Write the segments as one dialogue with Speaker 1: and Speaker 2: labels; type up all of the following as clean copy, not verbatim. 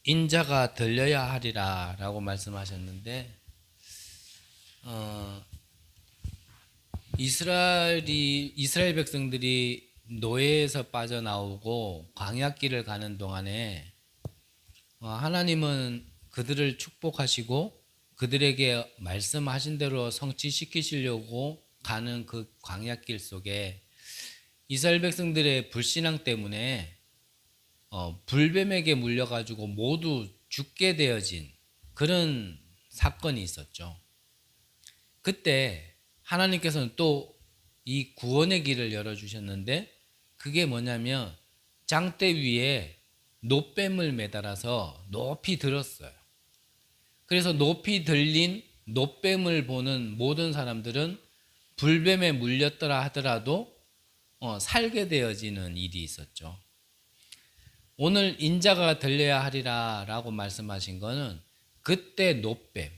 Speaker 1: 인자가 들려야 하리라 라고 말씀하셨는데, 이스라엘 백성들이 노예에서 빠져나오고 광야길을 가는 동안에 하나님은 그들을 축복하시고 그들에게 말씀하신 대로 성취시키시려고 가는 그 광야길 속에 이스라엘 백성들의 불신앙 때문에 불뱀에게 물려가지고 모두 죽게 되어진 그런 사건이 있었죠. 그때 하나님께서는 또 이 구원의 길을 열어주셨는데, 그게 뭐냐면 장대 위에 놋뱀을 매달아서 높이 들었어요. 그래서 높이 들린 놋뱀을 보는 모든 사람들은 불뱀에 물렸더라 하더라도 살게 되어지는 일이 있었죠. 오늘 인자가 들려야 하리라 라고 말씀하신 거는 그때 놋뱀,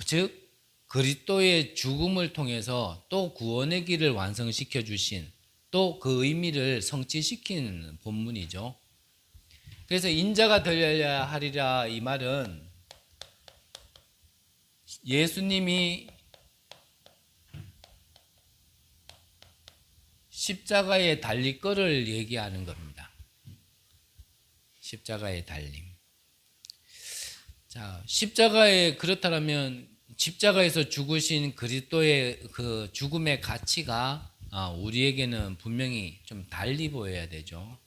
Speaker 1: 즉 그리스도의 죽음을 통해서 또 구원의 길을 완성시켜 주신, 또 그 의미를 성취시킨 본문이죠. 그래서 인자가 들려야 하리라 이 말은 예수님이 십자가에 달릴 거를 얘기하는 겁니다. 십자가의 달림. 자, 그렇다면 십자가에서 죽으신 그리스도의 그 죽음의 가치가 우리에게는 분명히 좀 달리 보여야 되죠.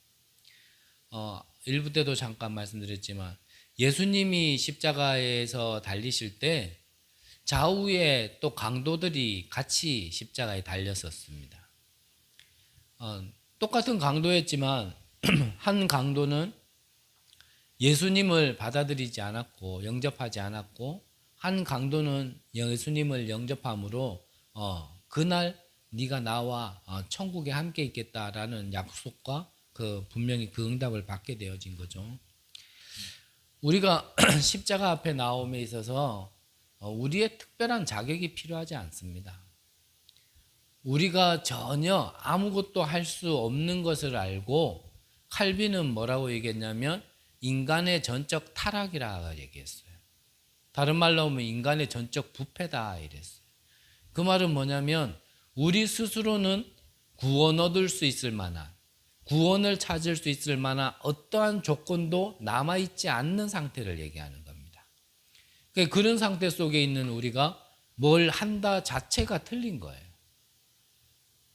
Speaker 1: 일부 때도 잠깐 말씀드렸지만 예수님이 십자가에서 달리실 때 좌우에 또 강도들이 같이 십자가에 달렸었습니다. 똑같은 강도였지만 한 강도는 예수님을 받아들이지 않았고 영접하지 않았고, 한 강도는 예수님을 영접함으로 그날 네가 나와 천국에 함께 있겠다라는 약속과 분명히 그 응답을 받게 되어진 거죠. 우리가 십자가 앞에 나옴에 있어서 우리의 특별한 자격이 필요하지 않습니다. 우리가 전혀 아무것도 할 수 없는 것을 알고, 칼빈은 뭐라고 얘기했냐면 인간의 전적 타락이라고 얘기했어요. 다른 말로 하면 인간의 전적 부패다 이랬어요. 그 말은 뭐냐면 우리 스스로는 구원 얻을 수 있을 만한, 구원을 찾을 수 있을 만한 어떠한 조건도 남아있지 않는 상태를 얘기하는 겁니다. 그런 상태 속에 있는 우리가 뭘 한다 자체가 틀린 거예요.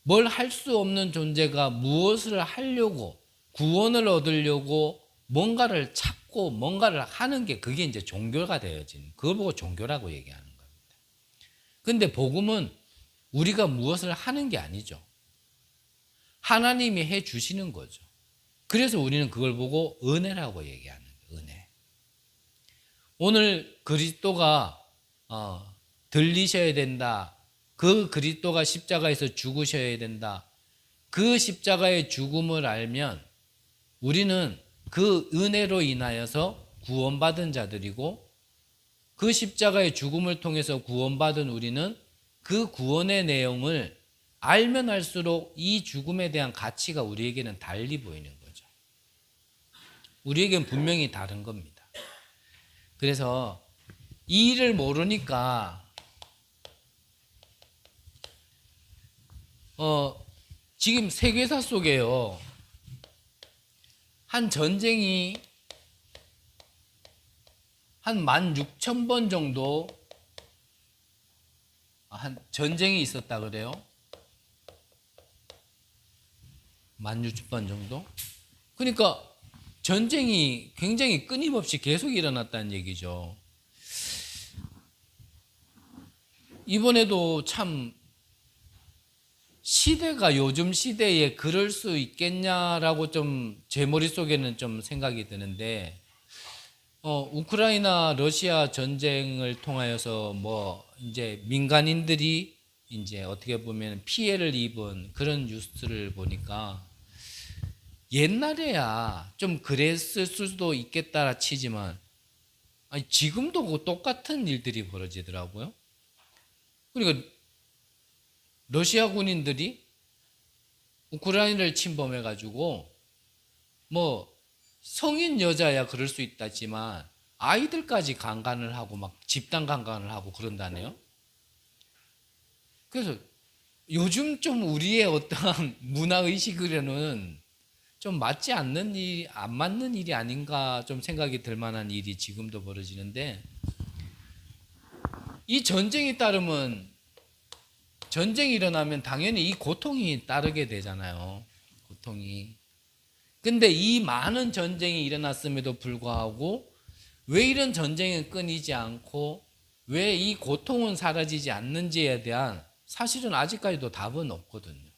Speaker 1: 뭘 할 수 없는 존재가 무엇을 하려고, 구원을 얻으려고 뭔가를 찾고 뭔가를 하는 게, 그게 이제 종교가 되어진, 그걸 보고 종교라고 얘기하는 겁니다. 근데 복음은 우리가 무엇을 하는 게 아니죠. 하나님이 해 주시는 거죠. 그래서 우리는 그걸 보고 은혜라고 얘기하는 거예요. 은혜. 오늘 그리스도가 들리셔야 된다. 그 그리스도가 십자가에서 죽으셔야 된다. 그 십자가의 죽음을 알면 우리는 그 은혜로 인하여서 구원받은 자들이고, 그 십자가의 죽음을 통해서 구원받은 우리는 그 구원의 내용을 알면 알수록 이 죽음에 대한 가치가 우리에게는 달리 보이는 거죠. 우리에게는 분명히 다른 겁니다. 그래서 이 일을 모르니까 지금 세계사 속에요, 한 전쟁이 한 16,000번 정도 한 전쟁이 있었다 그래요. 16,000번 정도? 그러니까 전쟁이 굉장히 끊임없이 계속 일어났다는 얘기죠. 이번에도 참 시대가 요즘 시대에 그럴 수 있겠냐라고 좀 제 머릿속에는 좀 생각이 드는데, 우크라이나 러시아 전쟁을 통하여서 이제 민간인들이 이제 어떻게 보면 피해를 입은 그런 뉴스를 보니까, 옛날에야 좀 그랬을 수도 있겠다 치지만 지금도 그 똑같은 일들이 벌어지더라고요. 그러니까 러시아 군인들이 우크라이나를 침범해 가지고 성인 여자야 그럴 수 있다지만 아이들까지 강간을 하고 막 집단 강간을 하고 그런다네요. 그래서 요즘 좀 우리의 어떠한 문화 의식으로는 좀 맞지 않는 일, 안 맞는 일이 아닌가 좀 생각이 들 만한 일이 지금도 벌어지는데, 이 전쟁이 따르면, 전쟁이 일어나면 당연히 이 고통이 따르게 되잖아요. 고통이. 근데 이 많은 전쟁이 일어났음에도 불구하고 왜 이런 전쟁은 끊이지 않고 왜 이 고통은 사라지지 않는지에 대한 사실은 아직까지도 답은 없거든요.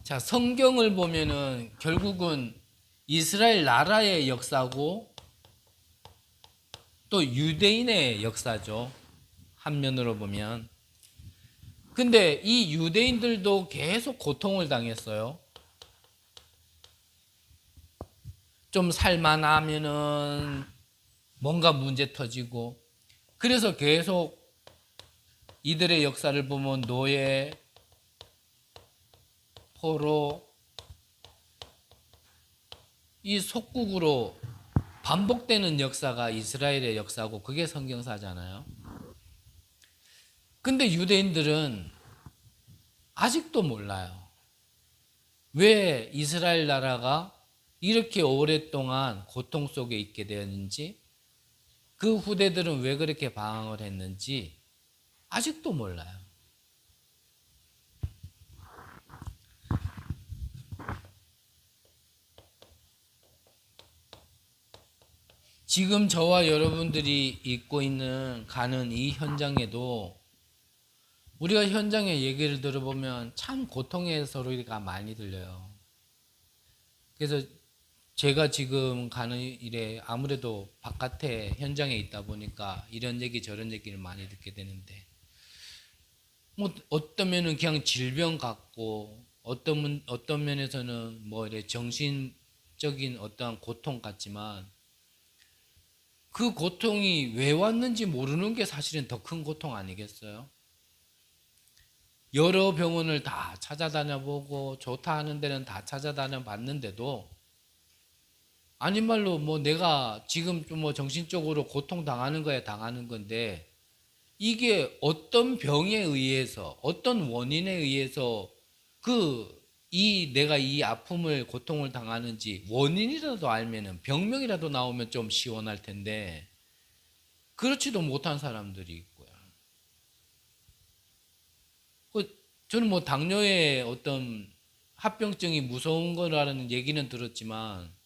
Speaker 1: 자, 성경을 보면은 결국은 이스라엘 나라의 역사고 또 유대인의 역사죠. 한면으로 보면. 근데 이 유대인들도 계속 고통을 당했어요. 좀 살만하면은 뭔가 문제 터지고, 그래서 계속 이들의 역사를 보면 노예, 포로, 이 속국으로 반복되는 역사가 이스라엘의 역사고 그게 성경사잖아요. 근데 유대인들은 아직도 몰라요. 왜 이스라엘 나라가 이렇게 오랫동안 고통 속에 있게 되었는지, 그 후대들은 왜 그렇게 방황을 했는지 아직도 몰라요. 지금 저와 여러분들이 있고 있는 가는 이 현장에도 우리가 현장의 얘기를 들어보면 참 고통의 소리가 많이 들려요. 그래서 제가 지금 가는 일에 아무래도 바깥에 현장에 있다 보니까 이런 얘기 저런 얘기를 많이 듣게 되는데, 뭐 어떤 면은 그냥 질병 같고 어떤 면에서는 뭐 이래 정신적인 어떠한 고통 같지만, 그 고통이 왜 왔는지 모르는 게 사실은 더 큰 고통 아니겠어요? 여러 병원을 다 찾아다녀보고 좋다 하는 데는 다 찾아다녀 봤는데도, 아닌 말로 뭐 내가 지금 좀 뭐 정신적으로 고통 당하는 거야 당하는 건데, 이게 어떤 병에 의해서 어떤 원인에 의해서 내가 이 아픔을 고통을 당하는지 원인이라도 알면은 병명이라도 나오면 좀 시원할 텐데, 그렇지도 못한 사람들이 있고요. 저는 뭐 당뇨의 어떤 합병증이 무서운 거라는 얘기는 들었지만,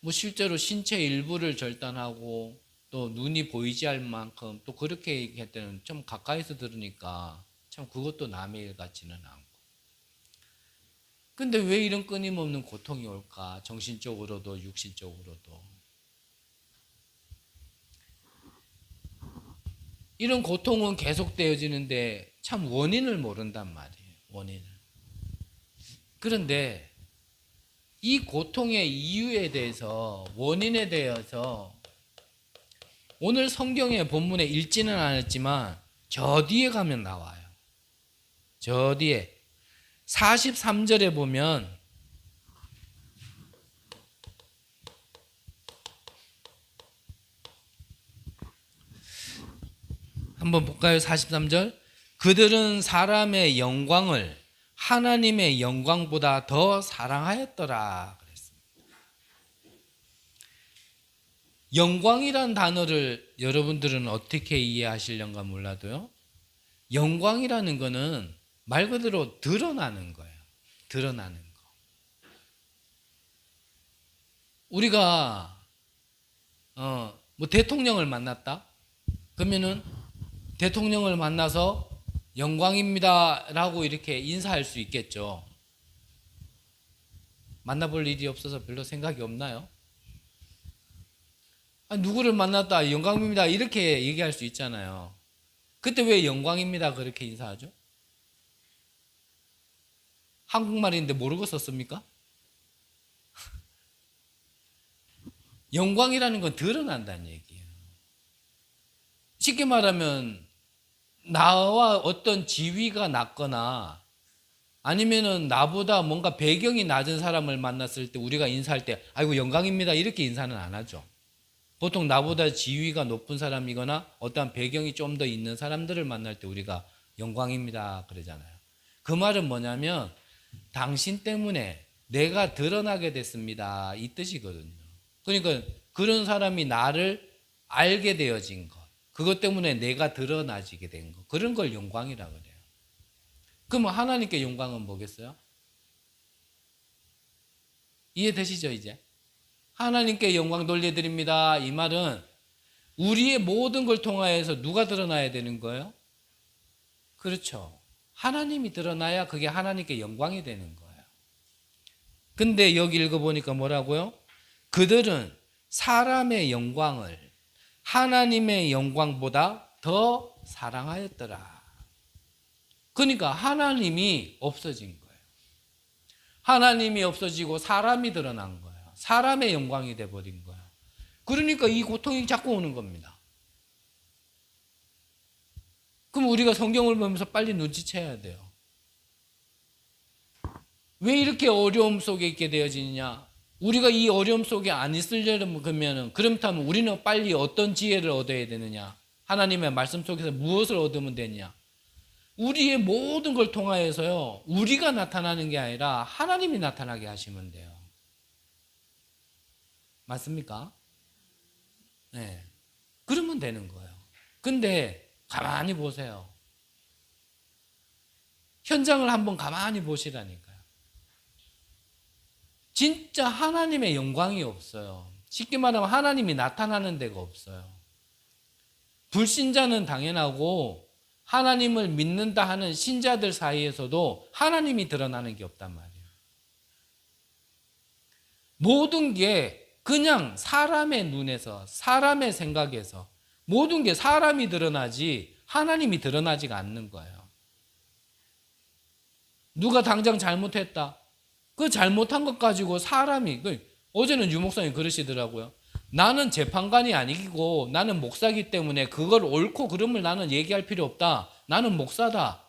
Speaker 1: 뭐 실제로 신체 일부를 절단하고 또 눈이 보이지 않을 만큼 또 그렇게 얘기할 때는 좀 가까이서 들으니까 참 그것도 남의 일 같지는 않고. 근데 왜 이런 끊임없는 고통이 올까? 정신적으로도 육신적으로도. 이런 고통은 계속되어지는데 참 원인을 모른단 말이에요. 원인을. 그런데 이 고통의 이유에 대해서, 원인에 대해서 오늘 성경의 본문에 읽지는 않았지만 저 뒤에 가면 나와요. 저 뒤에 43절에 보면 한번 볼까요? 43절. 그들은 사람의 영광을 하나님의 영광보다 더 사랑하였더라 그랬습니다. 영광이란 단어를 여러분들은 어떻게 이해하시려는가 몰라도요, 영광이라는 거는 말 그대로 드러나는 거예요. 드러나는 거. 우리가 뭐 대통령을 만났다 그러면은 대통령을 만나서 영광입니다 라고 이렇게 인사할 수 있겠죠. 만나볼 일이 없어서 별로 생각이 없나요? 누구를 만났다 영광입니다 이렇게 얘기할 수 있잖아요. 그때 왜 영광입니다 그렇게 인사하죠? 한국말인데 모르고 썼습니까? 영광이라는 건 드러난다는 얘기예요. 쉽게 말하면 나와 어떤 지위가 낮거나 아니면은 나보다 뭔가 배경이 낮은 사람을 만났을 때 우리가 인사할 때 아이고 영광입니다 이렇게 인사는 안 하죠. 보통 나보다 지위가 높은 사람이거나 어떠한 배경이 좀 더 있는 사람들을 만날 때 우리가 영광입니다 그러잖아요. 그 말은 뭐냐면 당신 때문에 내가 드러나게 됐습니다 이 뜻이거든요. 그러니까 그런 사람이 나를 알게 되어진 것, 그것 때문에 내가 드러나지게 된 것, 그런 걸 영광이라고 그래요. 그러면 하나님께 영광은 뭐겠어요? 이해되시죠 이제? 하나님께 영광 돌려드립니다 이 말은 우리의 모든 걸 통하여서 누가 드러나야 되는 거예요? 그렇죠. 하나님이 드러나야 그게 하나님께 영광이 되는 거예요. 근데 여기 읽어보니까 뭐라고요? 그들은 사람의 영광을 하나님의 영광보다 더 사랑하였더라. 그러니까 하나님이 없어진 거예요. 하나님이 없어지고 사람이 드러난 거예요. 사람의 영광이 돼버린 거예요. 그러니까 이 고통이 자꾸 오는 겁니다. 그럼 우리가 성경을 보면서 빨리 눈치채야 돼요. 왜 이렇게 어려움 속에 있게 되어지느냐? 우리가 이 어려움 속에 안 있으려면 그렇다면 우리는 빨리 어떤 지혜를 얻어야 되느냐? 하나님의 말씀 속에서 무엇을 얻으면 되느냐? 우리의 모든 걸 통하여서요, 우리가 나타나는 게 아니라 하나님이 나타나게 하시면 돼요. 맞습니까? 네. 그러면 되는 거예요. 근데 가만히 보세요. 현장을 한번 가만히 보시라니까요. 진짜 하나님의 영광이 없어요. 쉽게 말하면 하나님이 나타나는 데가 없어요. 불신자는 당연하고 하나님을 믿는다 하는 신자들 사이에서도 하나님이 드러나는 게 없단 말이에요. 모든 게 그냥 사람의 눈에서, 사람의 생각에서 모든 게 사람이 드러나지 하나님이 드러나지가 않는 거예요. 누가 당장 잘못했다. 그 잘못한 것 가지고 사람이, 어제는 유목사님 그러시더라고요. 나는 재판관이 아니고 나는 목사기 때문에 그걸 옳고 그름을 나는 얘기할 필요 없다. 나는 목사다.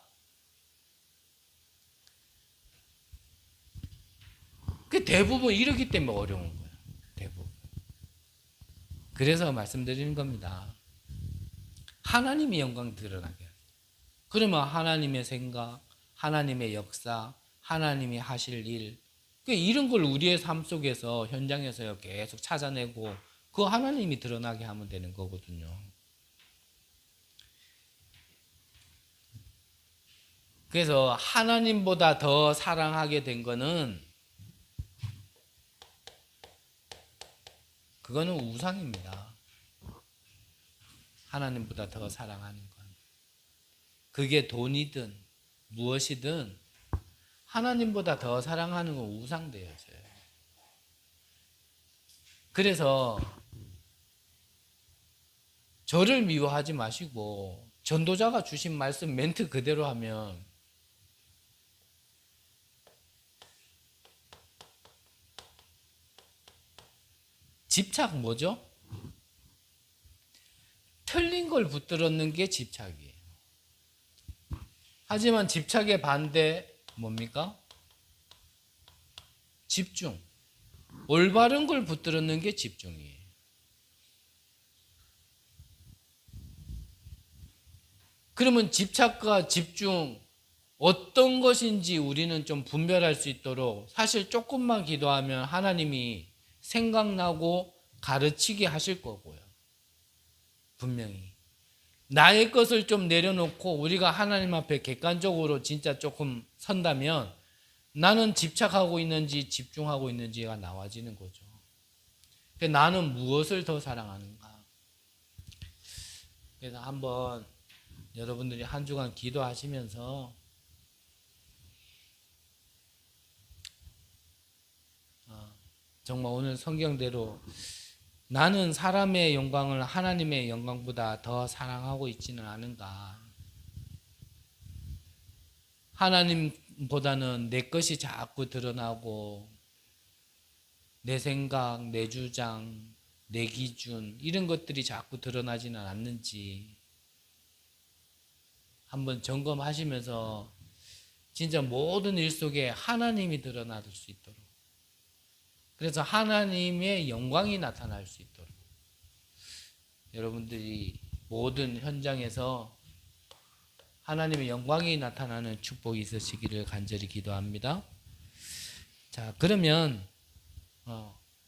Speaker 1: 그 대부분 이러기 때문에 어려운 거예요. 대부분. 그래서 말씀드리는 겁니다. 하나님의 영광 드러나게. 그러면 하나님의 생각, 하나님의 역사, 하나님이 하실 일, 이런 걸 우리의 삶 속에서 현장에서 계속 찾아내고 그 하나님이 드러나게 하면 되는 거거든요. 그래서 하나님보다 더 사랑하게 된 거는 그거는 우상입니다. 하나님보다 더 사랑하는 건. 그게 돈이든 무엇이든 하나님보다 더 사랑하는 건 우상되어져요. 그래서 저를 미워하지 마시고 전도자가 주신 말씀 멘트 그대로 하면 집착 뭐죠? 틀린 걸 붙들었는 게 집착이에요. 하지만 집착의 반대 뭡니까? 집중. 올바른 걸 붙들었는 게 집중이에요. 그러면 집착과 집중 어떤 것인지 우리는 좀 분별할 수 있도록 사실 조금만 기도하면 하나님이 생각나고 가르치게 하실 거고요. 분명히. 나의 것을 좀 내려놓고 우리가 하나님 앞에 객관적으로 진짜 조금 선다면 나는 집착하고 있는지 집중하고 있는지가 나와지는 거죠. 나는 무엇을 더 사랑하는가? 그래서 한번 여러분들이 한 주간 기도하시면서 정말 오늘 성경대로 나는 사람의 영광을 하나님의 영광보다 더 사랑하고 있지는 않은가? 하나님보다는 내 것이 자꾸 드러나고 내 생각, 내 주장, 내 기준 이런 것들이 자꾸 드러나지는 않는지 한번 점검하시면서 진짜 모든 일 속에 하나님이 드러날 수 있도록, 그래서 하나님의 영광이 나타날 수 있도록 여러분들이 모든 현장에서 하나님의 영광이 나타나는 축복이 있으시기를 간절히 기도합니다. 자, 그러면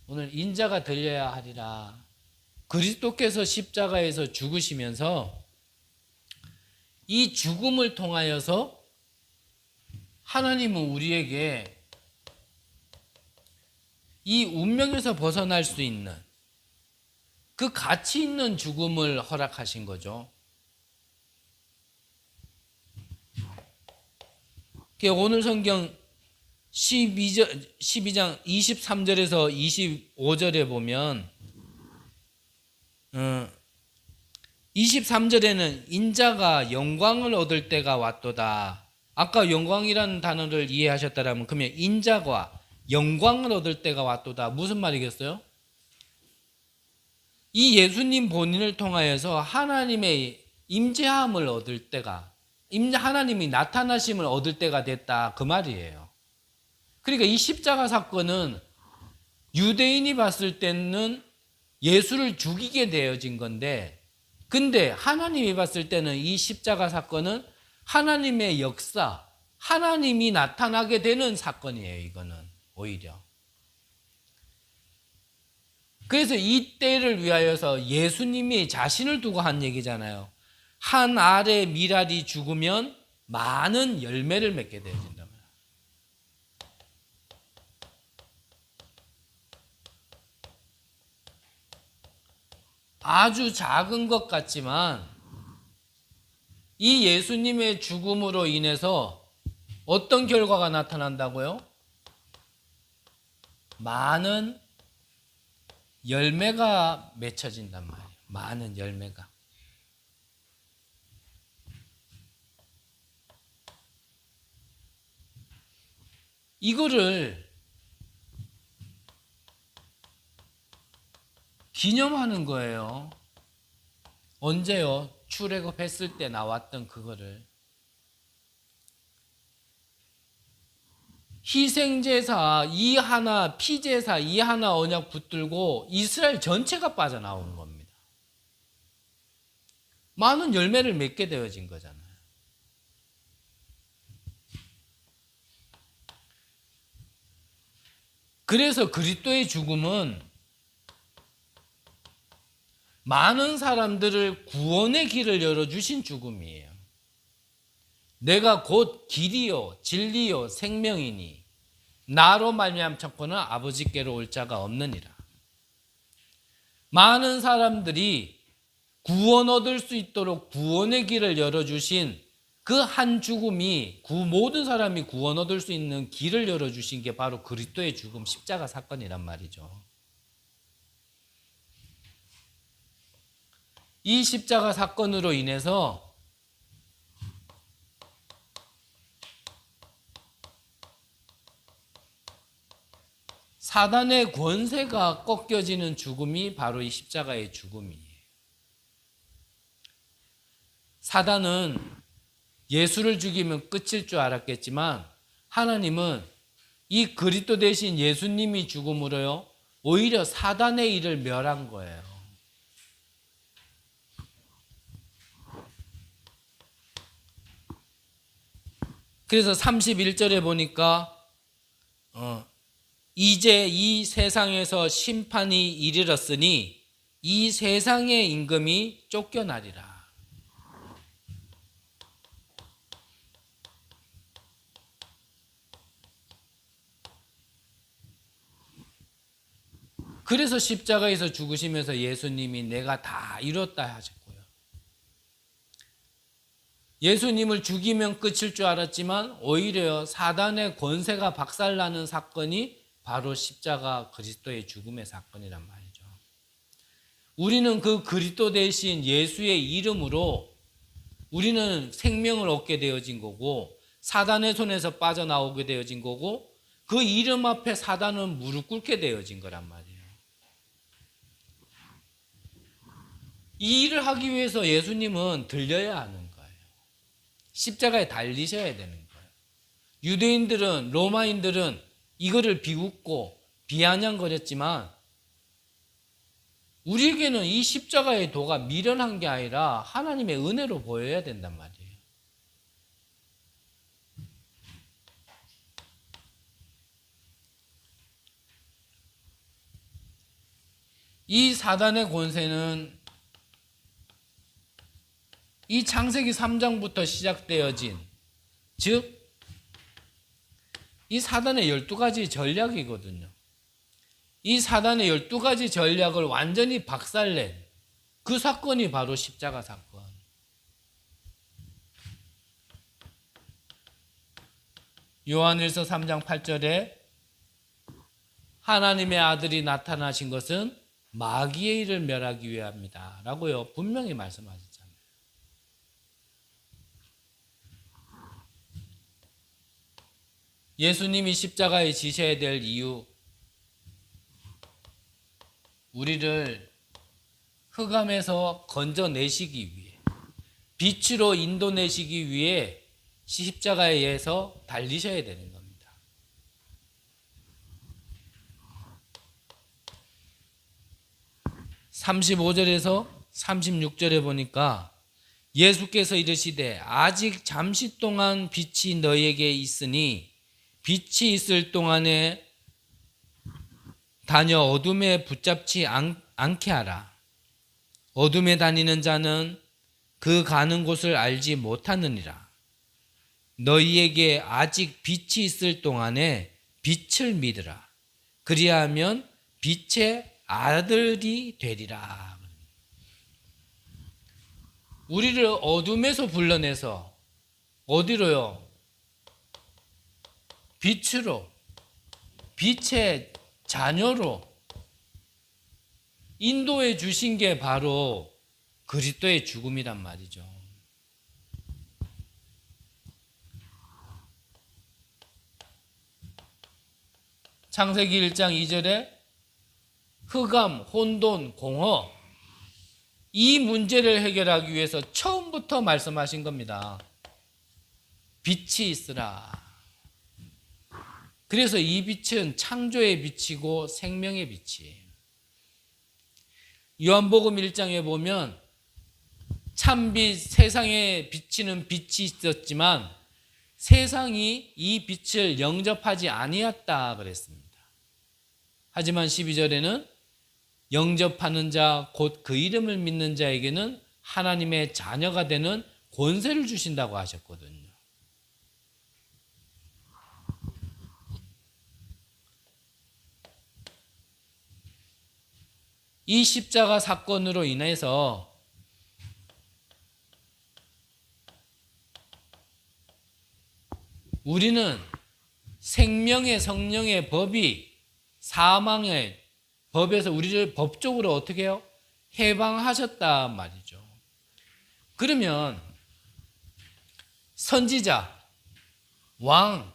Speaker 1: 오늘 인자가 들려야 하리라. 그리스도께서 십자가에서 죽으시면서 이 죽음을 통하여서 하나님은 우리에게 이 운명에서 벗어날 수 있는 그 가치 있는 죽음을 허락하신 거죠. 오늘 성경 12장 23절에서 25절에 보면 23절에는 인자가 영광을 얻을 때가 왔도다. 아까 영광이라는 단어를 이해하셨다면 그러면 인자가 영광을 얻을 때가 왔도다. 무슨 말이겠어요? 이 예수님 본인을 통하여서 하나님의 임재함을 얻을 때가, 하나님이 나타나심을 얻을 때가 됐다, 그 말이에요. 그러니까 이 십자가 사건은 유대인이 봤을 때는 예수를 죽이게 되어진 건데, 근데 하나님이 봤을 때는 이 십자가 사건은 하나님의 역사, 하나님이 나타나게 되는 사건이에요. 이거는 오히려. 그래서 이 때를 위하여서 예수님이 자신을 두고 한 얘기잖아요. 한 알의 밀알이 죽으면 많은 열매를 맺게 되어진다. 아주 작은 것 같지만 이 예수님의 죽음으로 인해서 어떤 결과가 나타난다고요? 많은 열매가 맺혀진단 말이에요. 많은 열매가. 이거를 기념하는 거예요. 언제요? 출애굽했을 때 나왔던 그거를. 희생제사 이 하나, 피제사 이 하나 언약 붙들고 이스라엘 전체가 빠져나온 겁니다. 많은 열매를 맺게 되어진 거잖아요. 그래서 그리스도의 죽음은 많은 사람들을 구원의 길을 열어주신 죽음이에요. 내가 곧 길이요 진리요 생명이니 나로 말미암고는 아버지께로 올 자가 없느니라. 많은 사람들이 구원 얻을 수 있도록 구원의 길을 열어주신 그 한 죽음이 모든 사람이 구원 얻을 수 있는 길을 열어주신 게 바로 그리스도의 죽음 십자가 사건이란 말이죠. 이 십자가 사건으로 인해서 사단의 권세가 꺾여지는 죽음이 바로 이 십자가의 죽음이에요. 사단은 예수를 죽이면 끝일 줄 알았겠지만 하나님은 이 그리스도 대신 예수님이 죽음으로요 오히려 사단의 일을 멸한 거예요. 그래서 31절에 보니까 이제 이 세상에서 심판이 이르렀으니 이 세상의 임금이 쫓겨나리라. 그래서 십자가에서 죽으시면서 예수님이 내가 다 이뤘다 하셨고요. 예수님을 죽이면 끝일 줄 알았지만 오히려 사단의 권세가 박살나는 사건이 바로 십자가 그리스도의 죽음의 사건이란 말이죠. 우리는 그 그리스도 대신 예수의 이름으로 우리는 생명을 얻게 되어진 거고 사단의 손에서 빠져나오게 되어진 거고 그 이름 앞에 사단은 무릎 꿇게 되어진 거란 말이에요. 이 일을 하기 위해서 예수님은 들려야 하는 거예요. 십자가에 달리셔야 되는 거예요. 유대인들은, 로마인들은 이거를 비웃고 비아냥거렸지만 우리에게는 이 십자가의 도가 미련한 게 아니라 하나님의 은혜로 보여야 된단 말이에요. 이 사단의 권세는 이 창세기 3장부터 시작되어진, 즉 이 사단의 12가지 전략이거든요. 이 사단의 12가지 전략을 완전히 박살낸 그 사건이 바로 십자가 사건. 요한일서 3장 8절에 하나님의 아들이 나타나신 것은 마귀의 일을 멸하기 위함이다 라고요 분명히 말씀하셨잖아요. 예수님이 십자가에 지셔야 될 이유, 우리를 흑암에서 건져내시기 위해, 빛으로 인도내시기 위해 십자가에서 달리셔야 되는 겁니다. (35절에서) (36절에) 보니까 예수께서 이르시되 아직 잠시 동안 빛이 너희에게 있으니 빛이 있을 동안에 다녀 어둠에 붙잡지 않게 하라. 어둠에 다니는 자는 그 가는 곳을 알지 못하느니라. 너희에게 아직 빛이 있을 동안에 빛을 믿으라. 그리하면 빛의 아들이 되리라. 우리를 어둠에서 불러내서 어디로요? 빛으로, 빛의 자녀로 인도해 주신 게 바로 그리스도의 죽음이란 말이죠. 창세기 1장 2절에 흑암, 혼돈, 공허, 이 문제를 해결하기 위해서 처음부터 말씀하신 겁니다. 빛이 있으라. 그래서 이 빛은 창조의 빛이고 생명의 빛이에요. 요한복음 1장에 보면 참빛, 세상에 비치는 빛이 있었지만 세상이 이 빛을 영접하지 아니었다 그랬습니다. 하지만 12절에는 영접하는 자, 곧 그 이름을 믿는 자에게는 하나님의 자녀가 되는 권세를 주신다고 하셨거든요. 이 십자가 사건으로 인해서 우리는 생명의 성령의 법이 사망의 법에서 우리를 법적으로 어떻게 해요? 해방하셨단 말이죠. 그러면 선지자, 왕,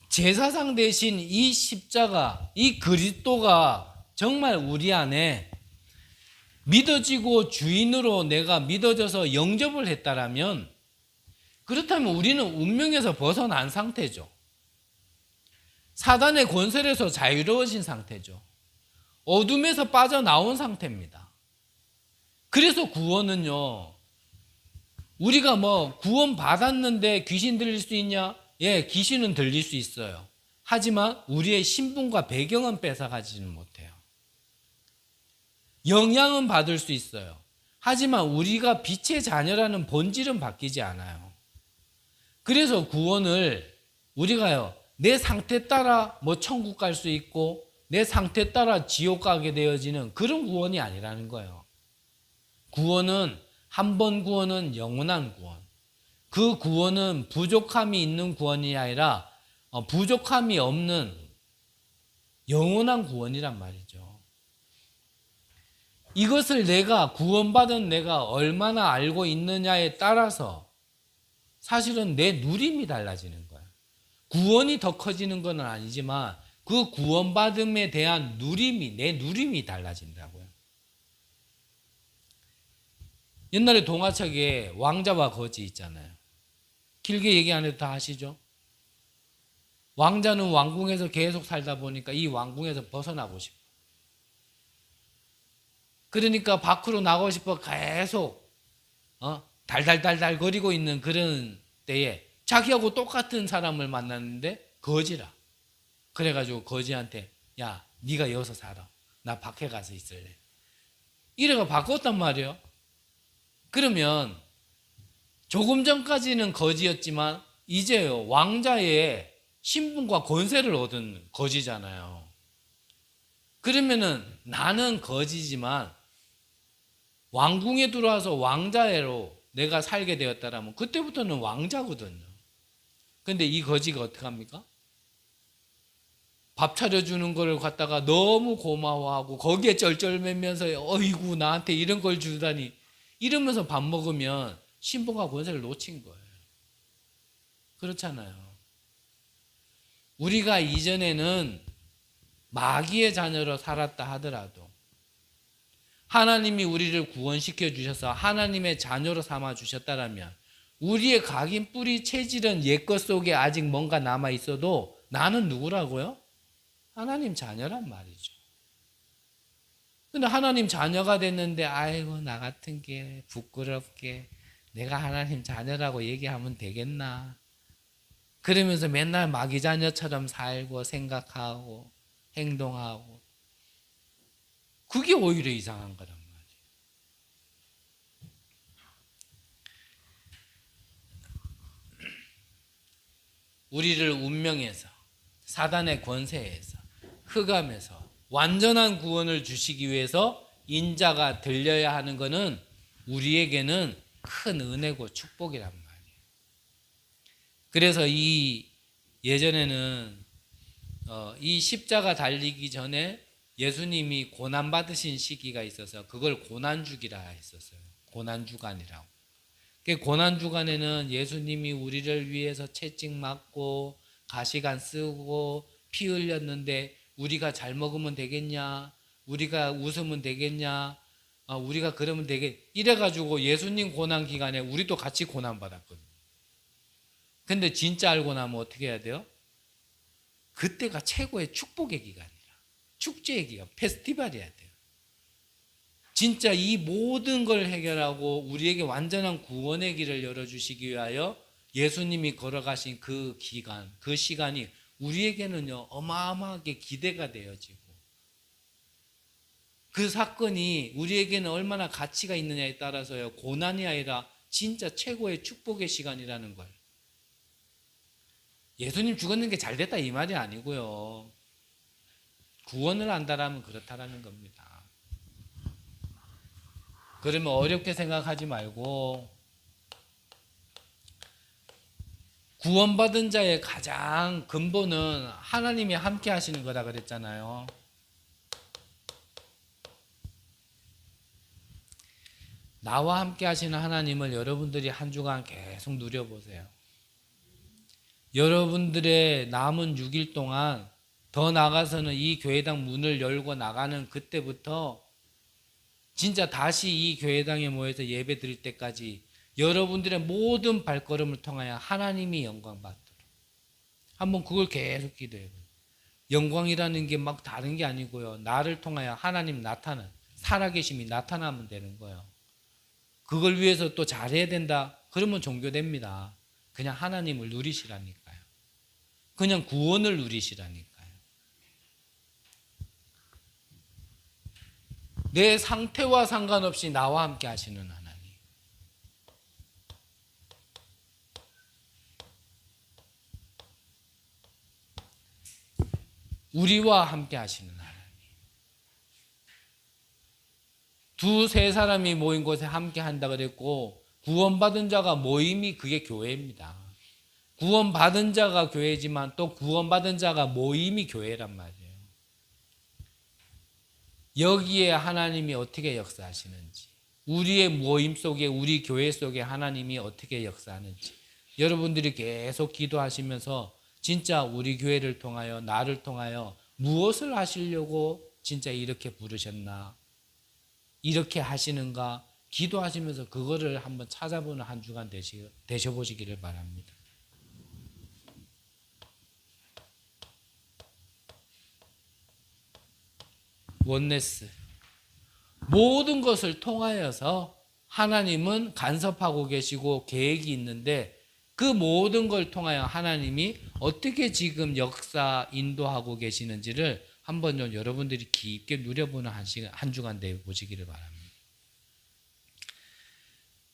Speaker 1: 제사장 대신 이 십자가, 이 그리스도가 정말 우리 안에 믿어지고 주인으로 내가 믿어져서 영접을 했다라면, 그렇다면 우리는 운명에서 벗어난 상태죠. 사단의 권세에서 자유로워진 상태죠. 어둠에서 빠져나온 상태입니다. 그래서 구원은요, 우리가 구원 받았는데 귀신 들릴 수 있냐? 예, 귀신은 들릴 수 있어요. 하지만 우리의 신분과 배경은 뺏어가지는 못해요. 영향은 받을 수 있어요. 하지만 우리가 빛의 자녀라는 본질은 바뀌지 않아요. 그래서 구원을 우리가요, 내 상태 따라 천국 갈 수 있고 내 상태 따라 지옥 가게 되어지는 그런 구원이 아니라는 거예요. 구원은 한 번 구원은 영원한 구원. 그 구원은 부족함이 있는 구원이 아니라 부족함이 없는 영원한 구원이란 말이죠. 이것을 내가 구원받은 내가 얼마나 알고 있느냐에 따라서 사실은 내 누림이 달라지는 거예요. 구원이 더 커지는 건 아니지만 그 구원받음에 대한 누림이, 내 누림이 달라진다고요. 옛날에 동화책에 왕자와 거지 있잖아요. 길게 얘기 안 해도 다 아시죠? 왕자는 왕궁에서 계속 살다 보니까 이 왕궁에서 벗어나고 싶어. 그러니까 밖으로 나가고 싶어 계속 달달달달 거리고 있는 그런 때에 자기하고 똑같은 사람을 만났는데 거지라. 그래가지고 거지한테 야 네가 여기서 살아. 나 밖에 가서 있을래. 이래가 바꿨단 말이에요. 그러면 조금 전까지는 거지였지만 이제요 왕자의 신분과 권세를 얻은 거지잖아요. 그러면은 나는 거지지만 왕궁에 들어와서 왕자애로 내가 살게 되었다라면 그때부터는 왕자거든요. 근데 이 거지가 어떻게 합니까? 밥 차려주는 걸 갖다가 너무 고마워하고 거기에 쩔쩔매면서 어이구 나한테 이런 걸 주다니 이러면서 밥 먹으면 신분과 권세를 놓친 거예요. 그렇잖아요. 우리가 이전에는 마귀의 자녀로 살았다 하더라도 하나님이 우리를 구원시켜 주셔서 하나님의 자녀로 삼아 주셨다라면 우리의 각인 뿌리 체질은 옛것 속에 아직 뭔가 남아 있어도 나는 누구라고요? 하나님 자녀란 말이죠. 근데 하나님 자녀가 됐는데 아이고 나 같은 게 부끄럽게 내가 하나님 자녀라고 얘기하면 되겠나? 그러면서 맨날 마귀 자녀처럼 살고 생각하고 행동하고 그게 오히려 이상한 거란 말이에요. 우리를 운명에서 사단의 권세에서 흑암에서 완전한 구원을 주시기 위해서 인자가 들려야 하는 것은 우리에게는 큰 은혜고 축복이란 말이에요. 그래서 예전에는 이 십자가 달리기 전에 예수님이 고난받으신 시기가 있어서 그걸 고난주기라 했었어요. 고난주간이라고. 그 고난주간에는 예수님이 우리를 위해서 채찍 맞고 가시관 쓰고 피 흘렸는데 우리가 잘 먹으면 되겠냐? 우리가 웃으면 되겠냐? 우리가 그러면 이래가지고 예수님 고난 기간에 우리도 같이 고난받았거든요. 근데 진짜 알고 나면 어떻게 해야 돼요? 그때가 최고의 축복의 기간이라. 축제의 기간, 페스티벌이어야 돼요. 진짜 이 모든 걸 해결하고 우리에게 완전한 구원의 길을 열어주시기 위하여 예수님이 걸어가신 그 기간, 그 시간이 우리에게는요, 어마어마하게 기대가 되어지고 그 사건이 우리에게는 얼마나 가치가 있느냐에 따라서요, 고난이 아니라 진짜 최고의 축복의 시간이라는 걸. 예수님 죽었는 게 잘 됐다 이 말이 아니고요. 구원을 안다라면 그렇다라는 겁니다. 그러면 어렵게 생각하지 말고 구원받은 자의 가장 근본은 하나님이 함께 하시는 거다 그랬잖아요. 나와 함께 하시는 하나님을 여러분들이 한 주간 계속 누려보세요. 여러분들의 남은 6일 동안 더 나가서는 이 교회당 문을 열고 나가는 그때부터 진짜 다시 이 교회당에 모여서 예배 드릴 때까지 여러분들의 모든 발걸음을 통하여 하나님이 영광 받도록 한번 그걸 계속 기도해보세요. 영광이라는 게 막 다른 게 아니고요. 나를 통하여 하나님 살아계심이 나타나면 되는 거예요. 그걸 위해서 또 잘해야 된다. 그러면 종교됩니다. 그냥 하나님을 누리시라니까요. 그냥 구원을 누리시라니까요. 내 상태와 상관없이 나와 함께 하시는 하나님. 우리와 함께 하시는 하나님. 두세 사람이 모인 곳에 함께 한다 그랬고 구원받은 자가 모임이 그게 교회입니다. 구원받은 자가 교회지만 또 구원받은 자가 모임이 교회란 말이에요. 여기에 하나님이 어떻게 역사하시는지, 우리의 모임 속에, 우리 교회 속에 하나님이 어떻게 역사하는지 여러분들이 계속 기도하시면서 진짜 우리 교회를 통하여, 나를 통하여 무엇을 하시려고 진짜 이렇게 부르셨나, 이렇게 하시는가 기도하시면서 그거를 한번 찾아보는 한 주간 되셔보시기를 바랍니다. 원네스. 모든 것을 통하여서 하나님은 간섭하고 계시고 계획이 있는데 그 모든 걸 통하여 하나님이 어떻게 지금 역사 인도하고 계시는지를 한번 좀 여러분들이 깊게 누려보는 한 주간 되어 보시기를 바랍니다.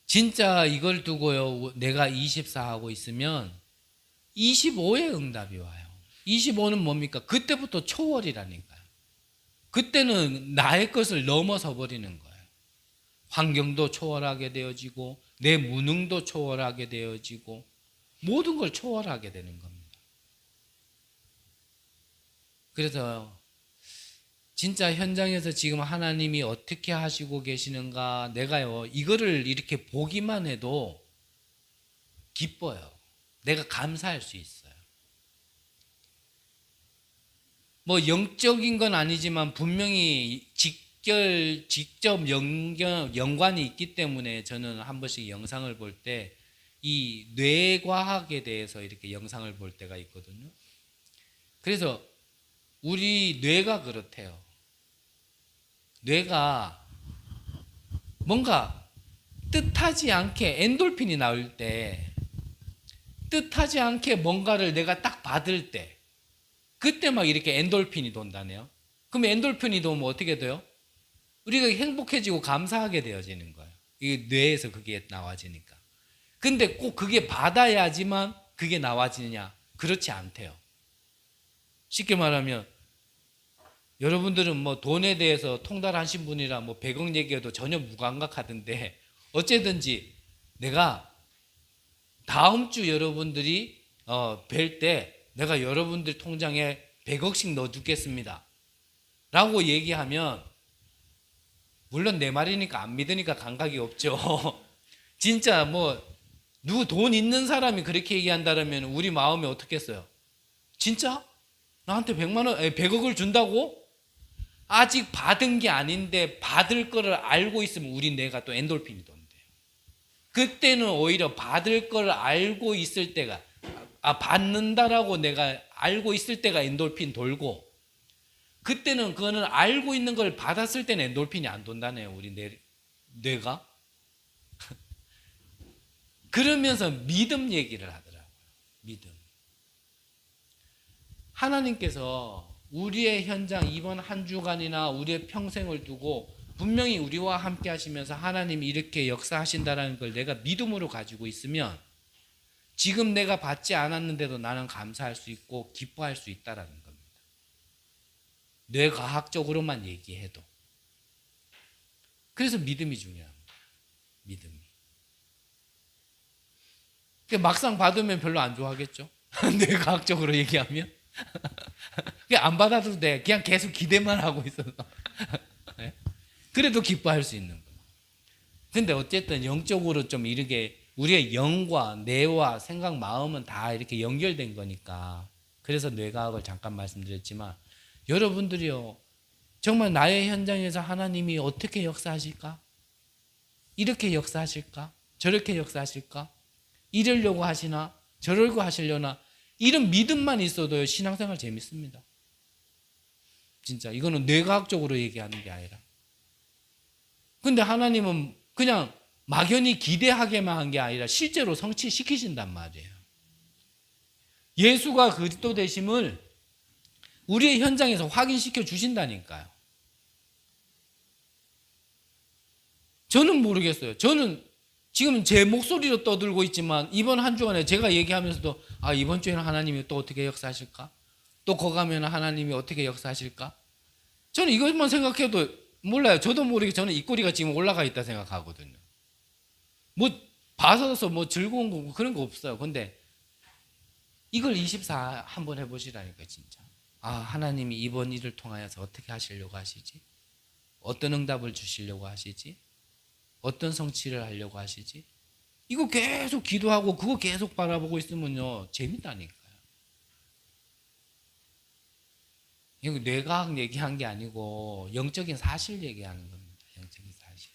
Speaker 1: 진짜 이걸 두고요, 내가 24 하고 있으면 25의 응답이 와요. 25는 뭡니까? 그때부터 초월이라니까요. 그때는 나의 것을 넘어서 버리는 거예요. 환경도 초월하게 되어지고 내 무능도 초월하게 되어지고 모든 걸 초월하게 되는 겁니다. 그래서 진짜 현장에서 지금 하나님이 어떻게 하시고 계시는가, 내가요 이거를 이렇게 보기만 해도 기뻐요. 내가 감사할 수 있어요. 뭐 영적인 건 아니지만 분명히 직접 연관이 있기 때문에 저는 한 번씩 영상을 볼 때 이 뇌과학에 대해서 이렇게 영상을 볼 때가 있거든요. 그래서 우리 뇌가 그렇대요. 뇌가 뭔가 뜻하지 않게 엔돌핀이 나올 때, 뜻하지 않게 뭔가를 내가 딱 받을 때, 그때 막 이렇게 엔돌핀이 돈다네요. 그럼 엔돌핀이 도면 어떻게 돼요? 우리가 행복해지고 감사하게 되어지는 거예요. 이게 뇌에서 그게 나와지니까. 근데 꼭 그게 받아야지만 그게 나와지느냐? 그렇지 않대요. 쉽게 말하면 여러분들은 뭐 돈에 대해서 통달하신 분이라 뭐 100억 얘기해도 전혀 무감각하던데, 어쨌든지 내가 다음 주 여러분들이 뵐 때 내가 여러분들 통장에 100억씩 넣어두겠습니다 라고 얘기하면, 물론 내 말이니까 안 믿으니까 감각이 없죠. 진짜 뭐 누구 돈 있는 사람이 그렇게 얘기한다면 우리 마음이 어떻겠어요? 진짜? 나한테 100억을 준다고? 아직 받은 게 아닌데 받을 거를 알고 있으면 우리 뇌가 또 엔돌핀이 돈대요. 그때는 오히려 받을 걸 알고 있을 때가, 받는다라고 내가 알고 있을 때가 엔돌핀 돌고, 그때는 그거는 알고 있는 걸 받았을 때는 엔돌핀이 안 돈다네요, 우리 뇌가. 그러면서 믿음 얘기를 하더라고요. 믿음. 하나님께서 우리의 현장, 이번 한 주간이나 우리의 평생을 두고 분명히 우리와 함께 하시면서 하나님이 이렇게 역사하신다는 걸 내가 믿음으로 가지고 있으면 지금 내가 받지 않았는데도 나는 감사할 수 있고 기뻐할 수 있다는 겁니다. 뇌과학적으로만 얘기해도. 그래서 믿음이 중요합니다. 믿음이. 막상 받으면 별로 안 좋아하겠죠? 뇌과학적으로 얘기하면. 그냥 안 받아도 돼. 그냥 계속 기대만 하고 있어서. 그래도 기뻐할 수 있는 거예요. 근데 어쨌든 영적으로 좀 이렇게 우리의 영과 뇌와 생각, 마음은 다 이렇게 연결된 거니까. 그래서 뇌과학을 잠깐 말씀드렸지만, 여러분들이요, 정말 나의 현장에서 하나님이 어떻게 역사하실까? 이렇게 역사하실까? 저렇게 역사하실까? 이러려고 하시나? 저러고 하시려나? 이런 믿음만 있어도 신앙생활 재밌습니다. 진짜 이거는 뇌과학적으로 얘기하는 게 아니라. 근데 하나님은 그냥 막연히 기대하게만 한 게 아니라 실제로 성취시키신단 말이에요. 예수가 그리스도 되심을 우리의 현장에서 확인시켜 주신다니까요. 저는 모르겠어요. 저는 지금 제 목소리로 떠들고 있지만 이번 한 주간에 제가 얘기하면서도 이번 주에는 하나님이 또 어떻게 역사하실까? 또 거 가면 하나님이 어떻게 역사하실까? 저는 이것만 생각해도 몰라요. 저도 모르게 저는 입꼬리가 지금 올라가 있다 생각하거든요. 뭐 봐서 뭐 즐거운 거 그런 거 없어요. 근데 이걸 24 한번 해보시라니까 진짜. 하나님이 이번 일을 통하여서 어떻게 하시려고 하시지? 어떤 응답을 주시려고 하시지? 어떤 성취를 하려고 하시지? 이거 계속 기도하고 그거 계속 바라보고 있으면요 재밌다니까요. 이거 뇌과학 얘기한 게 아니고 영적인 사실 얘기하는 겁니다. 영적인 사실.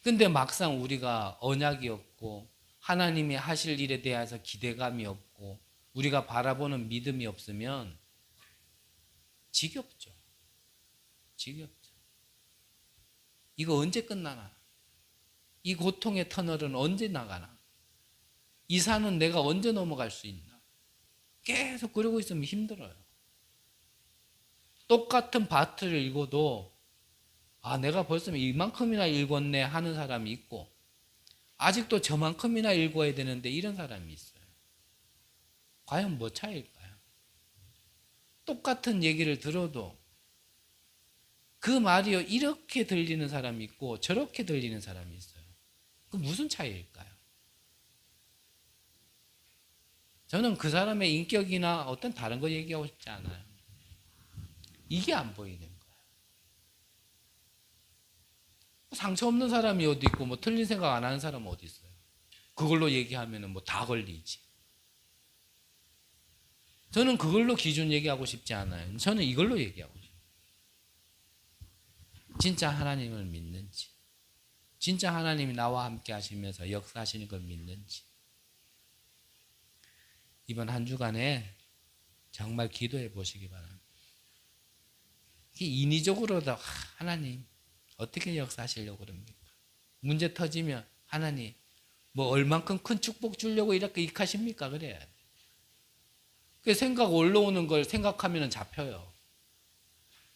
Speaker 1: 근데 막상 우리가 언약이 없고 하나님이 하실 일에 대해서 기대감이 없고 우리가 바라보는 믿음이 없으면 지겹죠. 지겹죠. 이거 언제 끝나나? 이 고통의 터널은 언제 나가나? 이 산은 내가 언제 넘어갈 수 있나? 계속 그러고 있으면 힘들어요. 똑같은 밭을 읽어도 내가 벌써 이만큼이나 읽었네 하는 사람이 있고 아직도 저만큼이나 읽어야 되는데 이런 사람이 있어요. 과연 뭐 차이일까요? 똑같은 얘기를 들어도 그 말이요 이렇게 들리는 사람이 있고 저렇게 들리는 사람이 있어요. 그 무슨 차이일까요? 저는 그 사람의 인격이나 어떤 다른 거 얘기하고 싶지 않아요. 이게 안 보이는 거예요. 상처 없는 사람이 어디 있고 뭐 틀린 생각 안 하는 사람은 어디 있어요? 그걸로 얘기하면 뭐 다 걸리지. 저는 그걸로 기준 얘기하고 싶지 않아요. 저는 이걸로 얘기하고 싶어요. 진짜 하나님을 믿는지, 진짜 하나님이 나와 함께 하시면서 역사하시는 걸 믿는지. 이번 한 주간에 정말 기도해 보시기 바랍니다. 인위적으로도 하나님 어떻게 역사하시려고 그럽니까? 문제 터지면 하나님 뭐 얼만큼 큰 축복 주려고 이렇게 익하십니까? 그래야 돼. 그 생각 올라오는 걸 생각하면 잡혀요.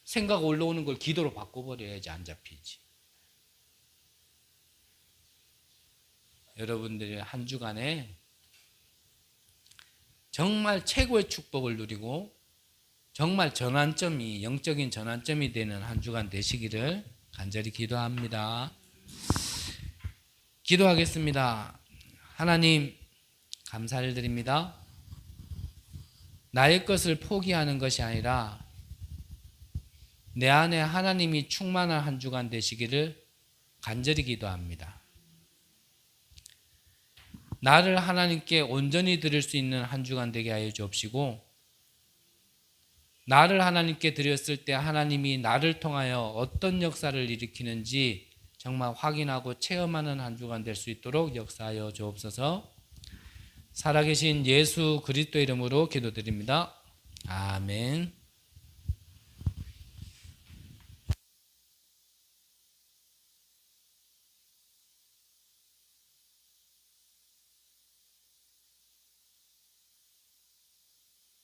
Speaker 1: 생각 올라오는 걸 기도로 바꿔버려야지 안 잡히지. 여러분들이 한 주간에 정말 최고의 축복을 누리고 정말 전환점이 영적인 전환점이 되는 한 주간 되시기를 간절히 기도합니다. 기도하겠습니다. 하나님 감사를 드립니다. 나의 것을 포기하는 것이 아니라 내 안에 하나님이 충만한 한 주간 되시기를 간절히 기도합니다. 나를 하나님께 온전히 드릴 수 있는 한 주간 되게 하여 주옵시고 나를 하나님께 드렸을 때 하나님이 나를 통하여 어떤 역사를 일으키는지 정말 확인하고 체험하는 한 주간 될 수 있도록 역사하여 주옵소서. 살아계신 예수 그리스도 이름으로 기도드립니다. 아멘.